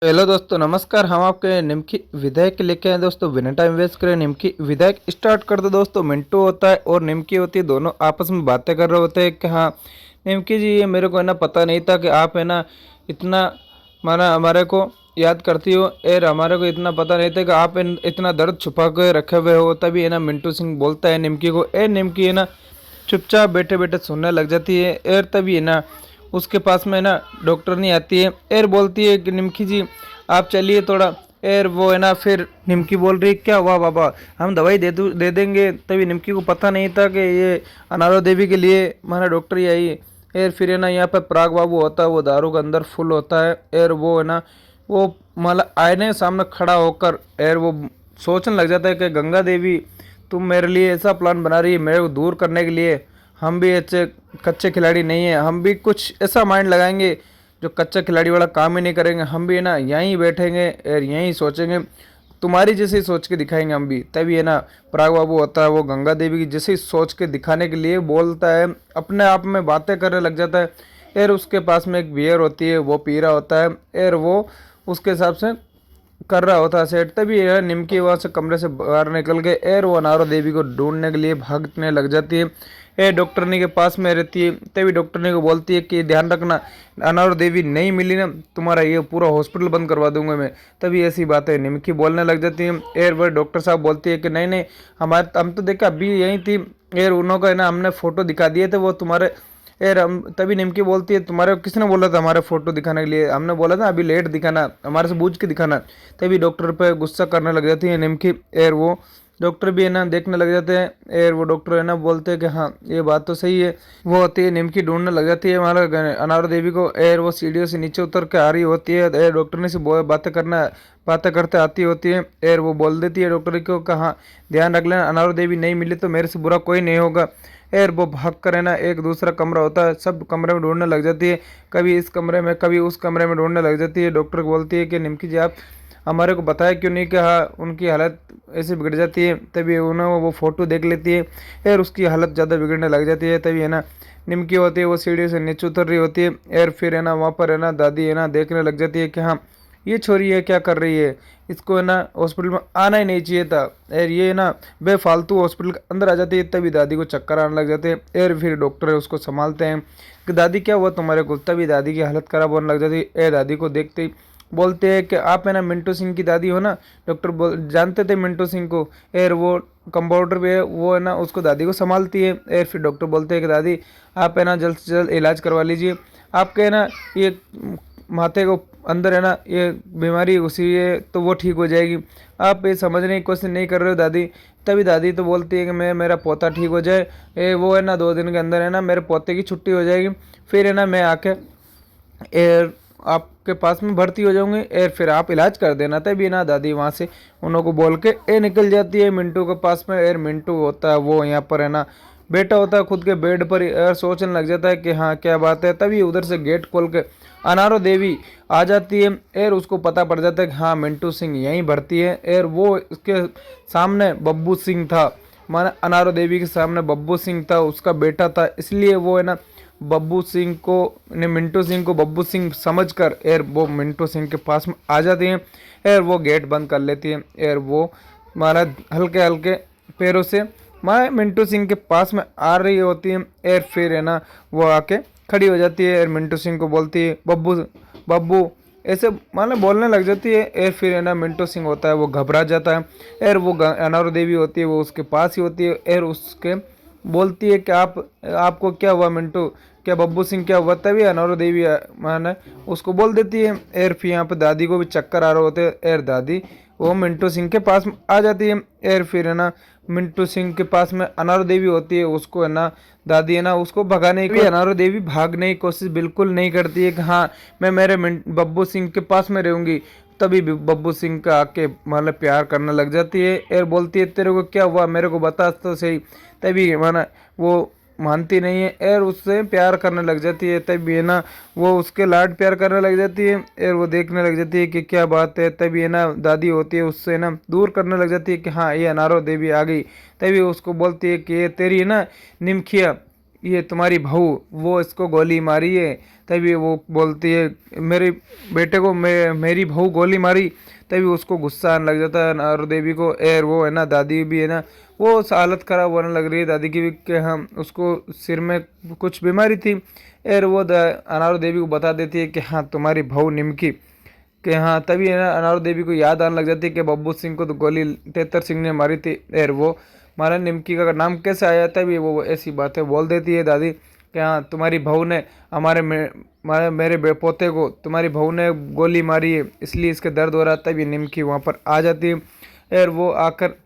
Hello दोस्तों, नमस्कार। हम आपके निम्की विधायक लेके आए दोस्तों। बिना टाइम वेस्ट करें निम्की विधायक स्टार्ट कर दो दोस्तों। मिंटू होता है और निम्की होती है, दोनों आपस में बातें कर रहे होते हैं कि हाँ निम्की जी, ये मेरे को है ना पता नहीं था कि आप है ना इतना माना हमारे को याद करती हो, और हमारे को इतना पता नहीं था कि आप इतना दर्द छुपा के रखे हुए हो। तभी है ना मिंटू सिंह बोलता है निम्की को। ए निम्की है ना चुपचाप बैठे बैठे सुनने लग जाती है। और तभी है ना उसके पास में ना डॉक्टर नहीं आती है। एर बोलती है कि निम्की जी आप चलिए थोड़ा। एर वो है ना फिर निम्की बोल रही क्या हुआ बाबा, हम दवाई दे देंगे। तभी निम्की को पता नहीं था कि ये अनारो देवी के लिए हमारा डॉक्टर ही आई है। एर फिर है ना यहाँ पे पराग बाबू होता है, वो दारू के अंदर फुल होता है। एर वो है ना वो मतलब आईने सामने खड़ा होकर एर वो सोचने लग जाता है कि गंगा देवी तुम मेरे लिए ऐसा प्लान बना रही है मेरे को दूर करने के लिए। हम भी अच्छे कच्चे खिलाड़ी नहीं है, हम भी कुछ ऐसा माइंड लगाएंगे जो कच्चा खिलाड़ी वाला काम ही नहीं करेंगे। हम भी है ना यहीं बैठेंगे और यहीं सोचेंगे, तुम्हारी जैसे ही सोच के दिखाएंगे हम भी। तभी है ना पराग बाबू होता है, वो गंगा देवी की जैसे ही सोच के दिखाने के लिए बोलता है, अपने आप में बातें करने लग जाता है। और उसके पास में एक बियर होती है, वो पी रहा होता है। और वो उसके हिसाब से कर रहा होता है सेट। तभी यह निमकी वहाँ से कमरे से बाहर निकल के एर वो अनारो देवी को ढूंढने के लिए भागने लग जाती है। ए डॉक्टरनी के पास में रहती है। तभी डॉक्टरनी को बोलती है कि ध्यान रखना, अनारो देवी नहीं मिली ना तुम्हारा ये पूरा हॉस्पिटल बंद करवा दूंगा मैं। तभी ऐसी बातें निमकी बोलने लग जाती है। एर वो डॉक्टर साहब बोलती है कि नहीं नहीं, हमारे हम तो देखा अभी यहीं थी। एर उन्हों का है ना हमने फोटो दिखा दिए थे वो तुम्हारे। यार हम तभी निमकी बोलती है तुम्हारे किसने बोला था हमारे फोटो दिखाने के लिए, हमने बोला था अभी लेट दिखाना, हमारे से पूछ के दिखाना। तभी डॉक्टर पे गुस्सा करने लग जाती है निमकी। और वो डॉक्टर भी है ना देखने लग जाते हैं। और वो डॉक्टर है ना बोलते हैं कि हाँ ये बात तो सही है। वो होती है निमकी ढूंढने लग जाती है हमारा अनार देवी को। और वो सीढ़ियों से नीचे उतर के आ रही होती है। और डॉक्टर ने से बातें करते आती होती है। और वो बोल देती है डॉक्टर को कहाँ ध्यान रख लेना, अनार देवी नहीं मिली तो मेरे से बुरा कोई नहीं होगा। और वो भाग कर है ना एक दूसरा कमरा होता है, सब कमरे में ढूंढने लग जाती है। कभी इस कमरे में कभी उस कमरे में ढूंढने लग जाती है। डॉक्टर को बोलती है कि निमकी जी आप हमारे को बताया क्यों नहीं कि हाँ उनकी हालत ऐसे बिगड़ जाती है। तभी उन्हें वो फ़ोटो देख लेती है और उसकी हालत ज़्यादा बिगड़ने लग जाती है। तभी है ना निमकी होती है वो सीढ़ी से नीचे उतर रही होती है। और फिर है ना वहाँ पर है ना दादी है ना देखने लग जाती है कि हाँ ये छोरी है क्या कर रही है, इसको है ना हॉस्पिटल में आना ही नहीं चाहिए था। और ये ना बेफालतू हॉस्पिटल के अंदर आ जाती है। तभी दादी को चक्कर आने लग जाते हैं। और फिर डॉक्टर है उसको संभालते हैं कि दादी क्या हुआ तुम्हारे को। तभी दादी की हालत ख़राब होने लग जाती है। दादी को देखते ही बोलते हैं कि आप है ना मिंटू सिंह की दादी हो ना। डॉक्टर बोल जानते थे मिंटू सिंह को। और वो कंपाउंडर भी है, वो है ना उसको दादी को संभालती है। और फिर डॉक्टर बोलते हैं कि दादी आप है ना जल्द से जल्द इलाज करवा लीजिए, आपके है ना ये माथे को अंदर है ना ये बीमारी घुसी है तो वो ठीक हो जाएगी। आप ये समझने की कोशिश नहीं कर रहे हो दादी। तभी दादी तो बोलती है कि मैं मेरा पोता ठीक हो जाए, वो है ना 2 दिन के अंदर है ना मेरे पोते की छुट्टी हो जाएगी। फिर है ना मैं आके एयर आपके पास में भर्ती हो जाऊंगी और फिर आप इलाज कर देना। तभी ना दादी वहाँ से उन्हों को बोल के निकल जाती है मिंटू के पास में। और मिंटू होता है वो यहाँ पर है ना बैठा होता है खुद के बेड पर और सोचने लग जाता है कि हाँ क्या बात है। तभी उधर से गेट खोल के अनारो देवी आ जाती है। और उसको पता पड़ जाता है कि हाँ मिंटू सिंह यहीं भर्ती है। और वो उसके सामने बब्बू सिंह था, माना अनारो देवी के सामने बब्बू सिंह था, उसका बेटा था। इसलिए वो है ना बब्बू सिंह को ने मिंटू सिंह को बब्बू सिंह समझकर और वो मिंटू सिंह के पास में आ जाती हैं। और वो गेट बंद कर लेती है। और वो माना हल्के हल्के पैरों से माँ मिंटू सिंह के पास में आ रही होती है। और फिर है ना वो आके खड़ी हो जाती है और मिंटू सिंह को बोलती है बब्बू बब्बू ऐसे माने बोलने लग जाती है। और फिर है ना मिंटू सिंह होता है वो घबरा जाता है। और वो अनारो देवी होती है वो उसके पास ही होती है। और उसके बोलती है कि आपको क्या हुआ मिंटू, क्या बब्बू सिंह क्या हुआ। तभी अनारो देवी माने उसको बोल देती है। और फिर यहाँ पे दादी को भी चक्कर आ रहे होते हैं। और दादी वो मिंटू सिंह के पास में आ जाती है। और फिर है ना मिंटू सिंह के पास में अनारो देवी होती है, उसको है ना दादी है ना उसको भगाने की अनारो देवी भागने की कोशिश बिल्कुल नहीं करती है कि हाँ मैं मेरे बब्बू सिंह के पास में रहूँगी। तभी बब्बू सिंह का आके मतलब प्यार करने लग जाती है। और बोलती है तेरे को क्या हुआ मेरे को बता तो सही। तभी माना वो मानती नहीं है और उससे प्यार करने लग जाती है। तभी है ना वो उसके लाड प्यार करने लग जाती है। और वो देखने लग जाती है कि क्या बात है। तभी है ना दादी होती है उससे ना दूर करने लग जाती है कि हाँ ये अनारो देवी आ गई। तभी उसको बोलती है कि ये तेरी है ना निमखिया ये तुम्हारी बहू वो इसको गोली मारी है। तभी वो बोलती है मेरे बेटे को मेरी बहू गोली मारी। तभी उसको गुस्सा आने लग जाता है अनार देवी को। और वो है ना दादी भी है ना वो हालत ख़राब होने लग रही है दादी की भी कि हम उसको सिर में कुछ बीमारी थी। और वो अनार देवी को बता देती है कि हाँ तुम्हारी बहू निमकी कि हाँ। तभी है ना अनार देवी को याद आने लग जाती है कि बब्बू सिंह को तो गोली तेतर सिंह ने मारी थी। और वो मारा निमकी का नाम कैसे आया। तभी वो ऐसी बातें बोल देती है दादी कि हाँ तुम्हारी बहू ने मेरे पोते को तुम्हारी बहू ने गोली मारी है इसलिए इसके दर्द हो रहा। तभी निमकी वहाँ पर आ जाती है और वो आकर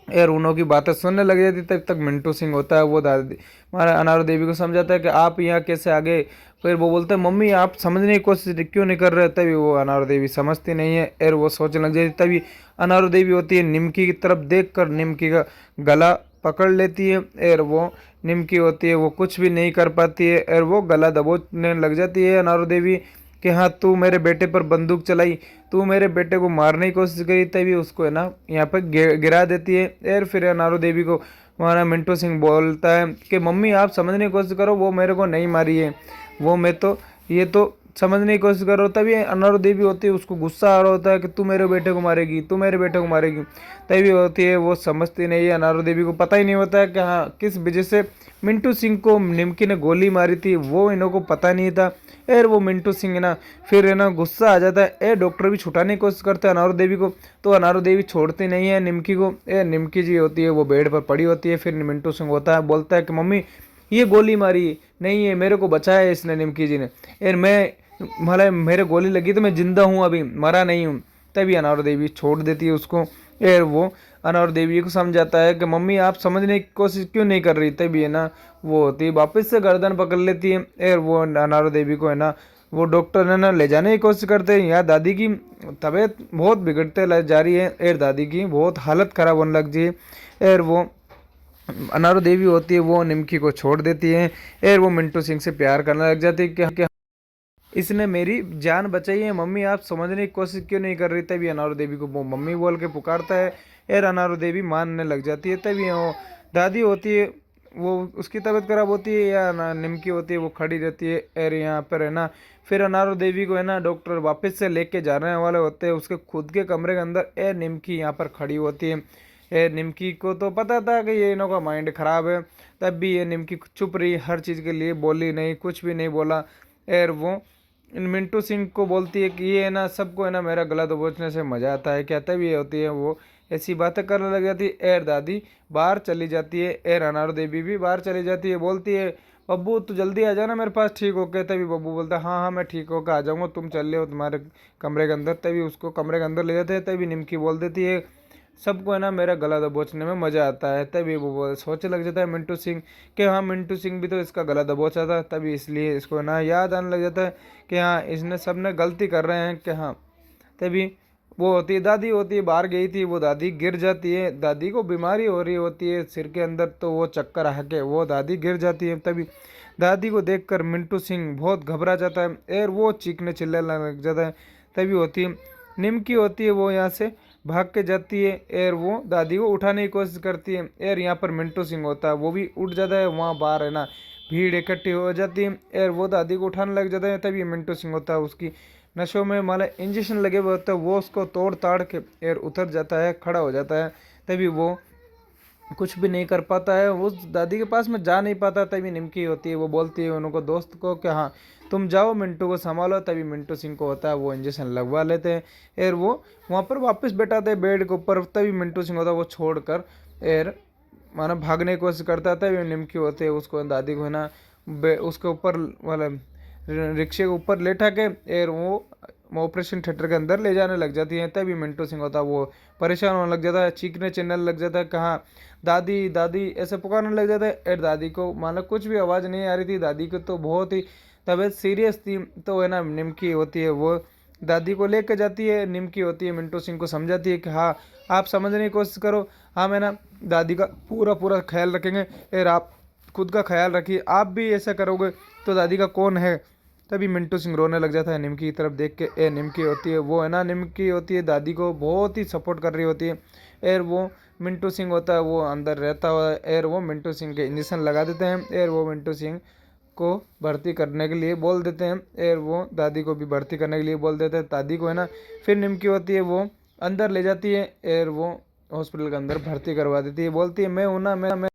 यार उन्हों की बातें सुनने लग जाती। तब तक मिंटू सिंह होता है वो दादी हमारा अनार देवी को समझाता है कि आप यहाँ कैसे आ गए। फिर वो बोलते हैं मम्मी आप समझने की कोशिश क्यों नहीं कर रहे। तभी वो अनार देवी समझती नहीं है और वो सोचने लग जाती। तभी अनार देवी होती है निमकी की तरफ देख कर निमकी का गला पकड़ लेती है। और वो निमकी होती है वो कुछ भी नहीं कर पाती है और वो गला दबोचने लग जाती है अनार देवी कि हाँ तू मेरे बेटे पर बंदूक चलाई, तू मेरे बेटे को मारने की कोशिश करी। तभी उसको है ना यहाँ पर गिरा देती है। और फिर अनारो देवी को हमारा मिंटू सिंह बोलता है कि मम्मी आप समझने की कोशिश करो वो मेरे को नहीं मारी है, वो मैं तो ये तो समझने की कोशिश करो। तभी अनारो देवी होती है उसको गुस्सा आ रहा होता है कि तू मेरे बेटे को मारेगी, तू मेरे बेटे को मारेगी। तभी होती है वो समझती नहीं है। अनारो देवी को पता ही नहीं होता है कि हाँ किस वजह से मिंटू सिंह को निमकी ने गोली मारी थी, वो इन्हों को पता नहीं था। और वो मिंटू सिंह है ना फिर है ना गुस्सा आ जाता है। डॉक्टर भी छुटाने की कोशिश करते हैं अनारो देवी को, तो अनारो देवी छोड़ती नहीं है निमकी को। निमकी जी होती है वो बेड पर पड़ी होती है। फिर मिंटू सिंह होता है बोलता है कि मम्मी ये गोली मारी नहीं है, मेरे को बचाया है इसने निमकी जी ने। और मैं मतलब मेरे गोली लगी तो मैं जिंदा हूँ, अभी मरा नहीं हूँ। तभी अनार देवी छोड़ देती है उसको। और वो अनार देवी को समझाता है कि मम्मी आप समझने की कोशिश क्यों नहीं कर रही। तभी है ना वो होती है वापस से गर्दन पकड़ लेती है। और वो अनार देवी को है ना वो डॉक्टर है ना ले जाने की कोशिश करते हैं। यहाँ दादी की तबीयत बहुत बिगड़ते जा रही है और दादी की बहुत हालत ख़राब होने लग जी है। और वो अनारो देवी होती है वो निमकी को छोड़ देती है। और वो मिंटू सिंह से प्यार करने लग जाती है कि इसने मेरी जान बचाई है, मम्मी आप समझने की कोशिश क्यों नहीं कर रही। तभी अनारो देवी को वो मम्मी बोल के पुकारता है और अनारो देवी मानने लग जाती है। तभी वो दादी होती है वो उसकी तबीयत खराब होती है या निमकी होती है वो खड़ी रहती है। और यहाँ पर है ना फिर अनारो देवी को है ना डॉक्टर वापस से लेके जाने वाले होते हैं उसके खुद के कमरे के अंदर। निमकी यहाँ पर खड़ी होती है। निमकी को तो पता था कि ये इनों का माइंड ख़राब है, तब भी ये निमकी चुप रही, हर चीज़ के लिए बोली नहीं, कुछ भी नहीं बोला। और वो मिंटू सिंह को बोलती है कि ये है ना सबको है ना मेरा गला दबोचने से मज़ा आता है क्या। तभी ये होती है वो ऐसी बातें करने लग जाती है। एर दादी बाहर चली जाती है। एर अनार देवी भी बाहर चली जाती है, बोलती है बब्बू तू जल्दी आ जाना मेरे पास ठीक होके। तभी बब्बू बोलता है हाँ हाँ मैं ठीक होकर आ जाऊँगा, तुम चल रहे हो तुम्हारे कमरे के अंदर। तभी उसको कमरे के अंदर ले जाते हैं। तभी निमकी बोल देती है सबको है ना मेरा गला दबोचने में मज़ा आता है। तभी वो सोचने लग जाता है मिंटू सिंह कि हाँ मिंटू सिंह भी तो इसका गला दबोचा था, तभी इसलिए इसको है ना याद आने लग जाता है कि हाँ इसने सब ने गलती कर रहे हैं कि हाँ। तभी वो होती है दादी होती है बाहर गई थी, वो दादी गिर जाती है, दादी को बीमारी हो रही होती है सिर के अंदर, तो वो चक्कर आके वो दादी गिर जाती है। तभी दादी को देखकर मिंटू सिंह बहुत घबरा जाता है और वो चीखने चिल्लाने लग जाता है। तभी होती है निमकी होती है वो यहाँ से भाग के जाती है और वो दादी को उठाने की कोशिश करती है। और यहाँ पर मिंटू सिंह होता है वो भी उठ जाता है, वहाँ बाहर है ना भीड़ इकट्ठी हो जाती है और वो दादी को उठाने लग जाता है। तभी मिंटू सिंह होता है उसकी नशों में माला इंजेक्शन लगे हुए होता है, वो उसको तोड़ ताड़ के और उतर जाता है, खड़ा हो जाता है। तभी वो कुछ भी नहीं कर पाता है, उस दादी के पास में जा नहीं पाता। तभी निमकी होती है वो बोलती है उनको दोस्त को कि हाँ तुम जाओ मिंटू को संभालो। तभी मिंटू सिंह को होता है वो इंजेक्शन लगवा लेते हैं और वो वहाँ पर वापस बैठाते हैं बेड के ऊपर। तभी मिंटू सिंह होता है वो छोड़ कर और माना भागने की कोशिश करता है। तभी निमकी होते है उसको दादी को है ना उसके ऊपर मतलब रिक्शे के ऊपर लेटा के और वो ऑपरेशन थिएटर के अंदर ले जाने लग जाती है। तभी मिंटू सिंह होता है वो परेशान होने लग जाता है, चीखने चिल्लाने लग जाता है, कहाँ दादी दादी ऐसे पुकारने लग जाता है। और दादी को मानो कुछ भी आवाज़ नहीं आ रही थी, दादी को तो बहुत ही तबीयत सीरियस थी। तो है ना निमकी होती है वो दादी को लेकर जाती है, निमकी होती है मिंटू सिंह को समझाती है कि हाँ आप समझने की कोशिश करो, हाँ मैं ना दादी का पूरा पूरा ख्याल रखेंगे और आप खुद का ख्याल रखिए, आप भी ऐसा करोगे तो दादी का कौन है। तभी मिंटू सिंह रोने लग जाता है निमकी की तरफ देख के। निमकी होती है वो है ना निमकी होती है दादी को बहुत ही सपोर्ट कर रही होती है और वो मिंटू सिंह होता है वो अंदर रहता हुआ और वो मिंटू सिंह के इंजेक्शन लगा देते हैं और वो मिंटू सिंह को भर्ती करने के लिए बोल देते हैं और वो दादी को भी भर्ती करने के लिए बोल देते हैं। दादी को है ना फिर निमकी होती है वो अंदर ले जाती है और वो हॉस्पिटल के अंदर भर्ती करवा देती है। बोलती है मैं हूँ ना, मैं